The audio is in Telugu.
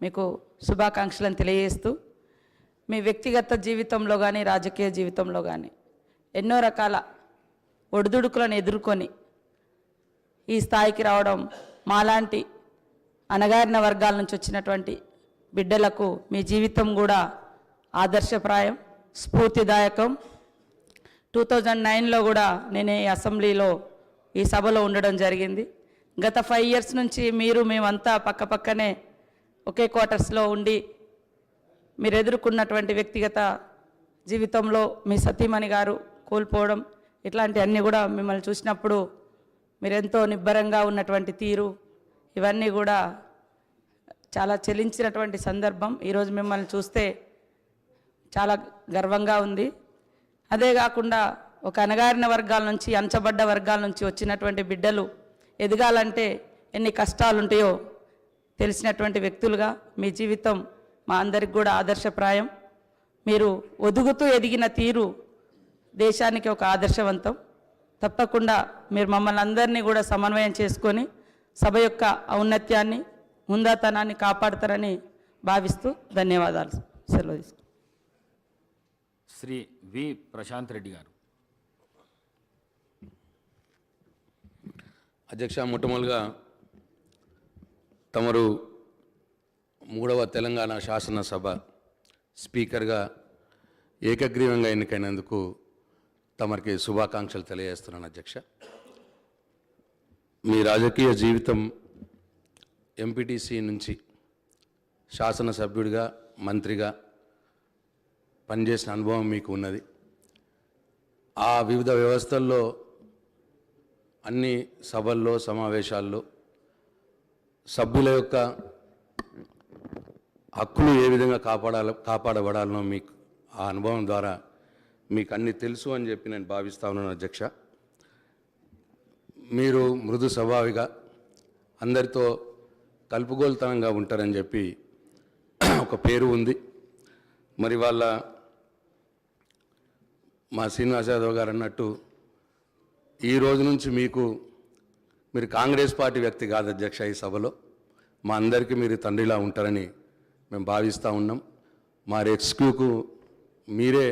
మీకు శుభాకాంక్షలను తెలియజేస్తూ మీ వ్యక్తిగత జీవితంలో కానీ రాజకీయ జీవితంలో కానీ ఎన్నో రకాల ఒడిదుడుకులను ఎదుర్కొని ఈ స్థాయికి రావడం మాలాంటి అణగారిన వర్గాల నుంచి వచ్చినటువంటి బిడ్డలకు మీ జీవితం కూడా ఆదర్శప్రాయం, స్ఫూర్తిదాయకం. 2009లో కూడా నేను ఈ అసెంబ్లీలో ఈ సభలో ఉండడం జరిగింది. గత 5 years నుంచి మేమంతా పక్కపక్కనే ఒకే క్వార్టర్స్లో ఉండి మీరు ఎదుర్కొన్నటువంటి వ్యక్తిగత జీవితంలో మీ సతీమణి గారు కోల్పోవడం ఇట్లాంటివన్నీ కూడా మిమ్మల్ని చూసినప్పుడు మీరెంతో నిబ్బరంగా ఉన్నటువంటి తీరు ఇవన్నీ కూడా చాలా చెలించినటువంటి సందర్భం. ఈరోజు మిమ్మల్ని చూస్తే చాలా గర్వంగా ఉంది. అదే కాకుండా ఒక అణగారిన వర్గాల నుంచి అంచబడ్డ వర్గాల నుంచి వచ్చినటువంటి బిడ్డలు ఎదగాలంటే ఎన్ని కష్టాలు ఉంటాయో తెలిసినటువంటి వ్యక్తులుగా మీ జీవితం మా అందరికి కూడా ఆదర్శప్రాయం. మీరు ఒదుగుతూ ఎదిగిన తీరు దేశానికి ఒక ఆదర్శవంతం. తప్పకుండా మీరు మమ్మల్ని అందరినీ కూడా సమన్వయం చేసుకొని సభ యొక్క ఔన్నత్యాన్ని ముందాతనాన్ని కాపాడుతారని భావిస్తూ ధన్యవాదాలు. సెలవు తీసుకుంటాను. శ్రీ వి ప్రశాంత్ రెడ్డి గారు. అధ్యక్ష, మొట్టమొదటిగా తమరు 3వ తెలంగాణ శాసనసభ స్పీకర్గా ఏకగ్రీవంగా ఎన్నికైనందుకు తమరికి శుభాకాంక్షలు తెలియజేస్తున్నాను. అధ్యక్ష, మీ రాజకీయ జీవితం ఎంపీటీసీ నుంచి శాసనసభ్యుడిగా మంత్రిగా పనిచేసిన అనుభవం మీకు ఉన్నది. ఆ వివిధ వ్యవస్థల్లో అన్ని సభల్లో సమావేశాల్లో సభ్యుల యొక్క హక్కులు ఏ విధంగా కాపాడబడాలనో మీకు ఆ అనుభవం ద్వారా మీకు అన్నీ తెలుసు అని చెప్పి నేను భావిస్తా ఉన్నాను. అధ్యక్ష, మీరు మృదు స్వభావిగా అందరితో కలుపుగోలుతనంగా ఉంటారని చెప్పి ఒక పేరు ఉంది. మరి వాళ్ళ మా శ్రీనివాస్ యాదవ్ గారు అన్నట్టు ఈ రోజు నుంచి మీరు కాంగ్రెస్ పార్టీ వ్యక్తి కాదు అధ్యక్ష. ఈ సభలో మా అందరికీ మీరు తండ్రిలా ఉంటారని మేము భావిస్తూ ఉన్నాం. మా రెస్క్యూకు మీరే